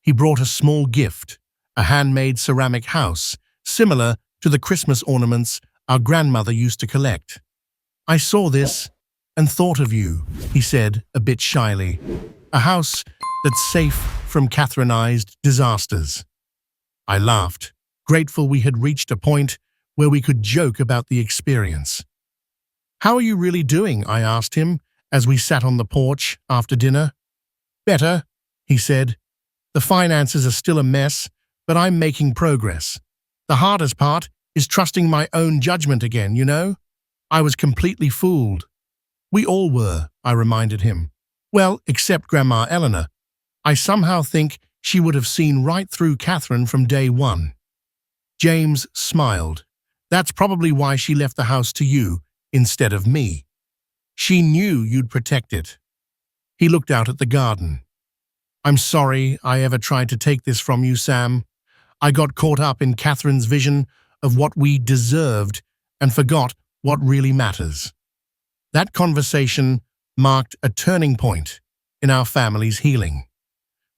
He brought a small gift, a handmade ceramic house, similar to the Christmas ornaments our grandmother used to collect. "I saw this and thought of you," he said a bit shyly. "A house that's safe from Catherineized disasters." I laughed, grateful we had reached a point where we could joke about the experience. "How are you really doing?" I asked him as we sat on the porch after dinner. "Better," he said. "The finances are still a mess, but I'm making progress. The hardest part is trusting my own judgment again, you know? I was completely fooled." "We all were," I reminded him. "Well, except Grandma Eleanor. I somehow think she would have seen right through Catherine from day one." James smiled. "That's probably why she left the house to you instead of me. She knew you'd protect it." He looked out at the garden. "I'm sorry I ever tried to take this from you, Sam. I got caught up in Catherine's vision of what we deserved and forgot what really matters." That conversation marked a turning point in our family's healing.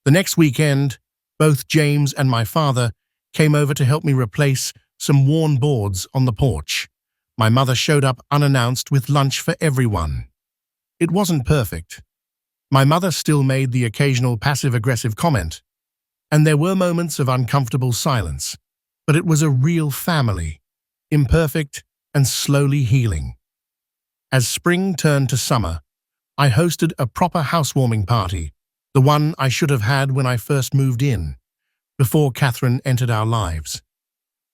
The next weekend, both James and my father came over to help me replace some worn boards on the porch. My mother showed up unannounced with lunch for everyone. It wasn't perfect. My mother still made the occasional passive-aggressive comment, And there were moments of uncomfortable silence, but it was a real family, imperfect and slowly healing. As spring turned to summer, I hosted a proper housewarming party, the one I should have had when I first moved in, before Catherine entered our lives.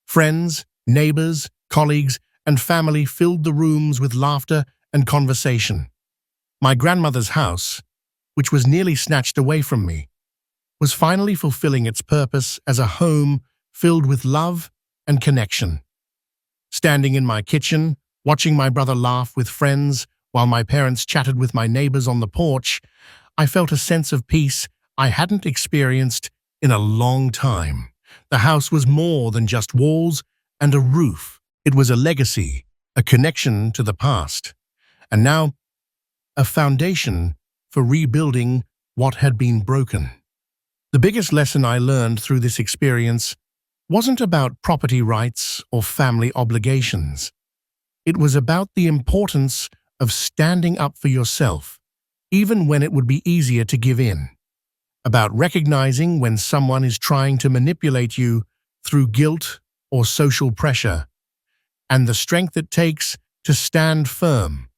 Friends, neighbors, colleagues, and family filled the rooms with laughter and conversation. My grandmother's house, which was nearly snatched away from me, was finally fulfilling its purpose as a home filled with love and connection. Standing in my kitchen, watching my brother laugh with friends while my parents chatted with my neighbors on the porch, I felt a sense of peace I hadn't experienced in a long time. The house was more than just walls and a roof. It was a legacy, a connection to the past, and now a foundation for rebuilding what had been broken. The biggest lesson I learned through this experience wasn't about property rights or family obligations. It was about the importance of standing up for yourself, even when it would be easier to give in. About recognizing when someone is trying to manipulate you through guilt or social pressure, and the strength it takes to stand firm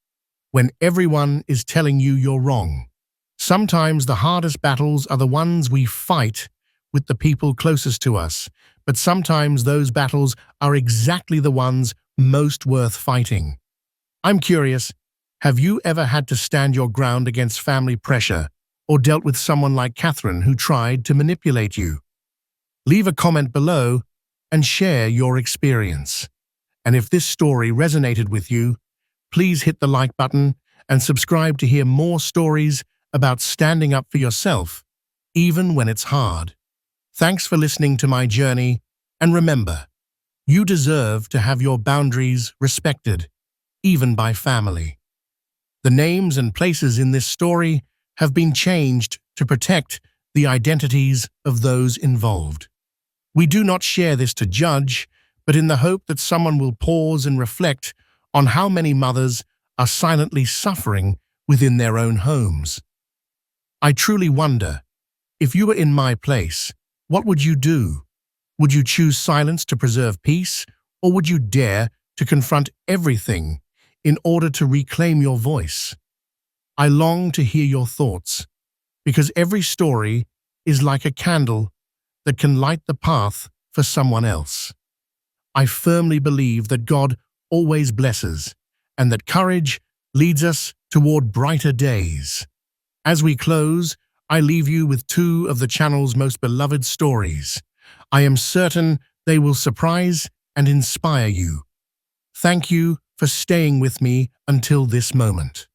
when everyone is telling you you're wrong. Sometimes the hardest battles are the ones we fight with the people closest to us, but sometimes those battles are exactly the ones most worth fighting. I'm curious, have you ever had to stand your ground against family pressure or dealt with someone like Catherine who tried to manipulate you? Leave a comment below and share your experience. And if this story resonated with you, please hit the like button and subscribe to hear more stories about standing up for yourself, even when it's hard. Thanks for listening to my journey, and remember, you deserve to have your boundaries respected, even by family. The names and places in this story have been changed to protect the identities of those involved. We do not share this to judge, but in the hope that someone will pause and reflect on how many mothers are silently suffering within their own homes. I truly wonder, if you were in my place, what would you do? Would you choose silence to preserve peace, or would you dare to confront everything in order to reclaim your voice? I long to hear your thoughts, because every story is like a candle that can light the path for someone else. I firmly believe that God always blesses, and that courage leads us toward brighter days. As we close, I leave you with two of the channel's most beloved stories. I am certain they will surprise and inspire you. Thank you for staying with me until this moment.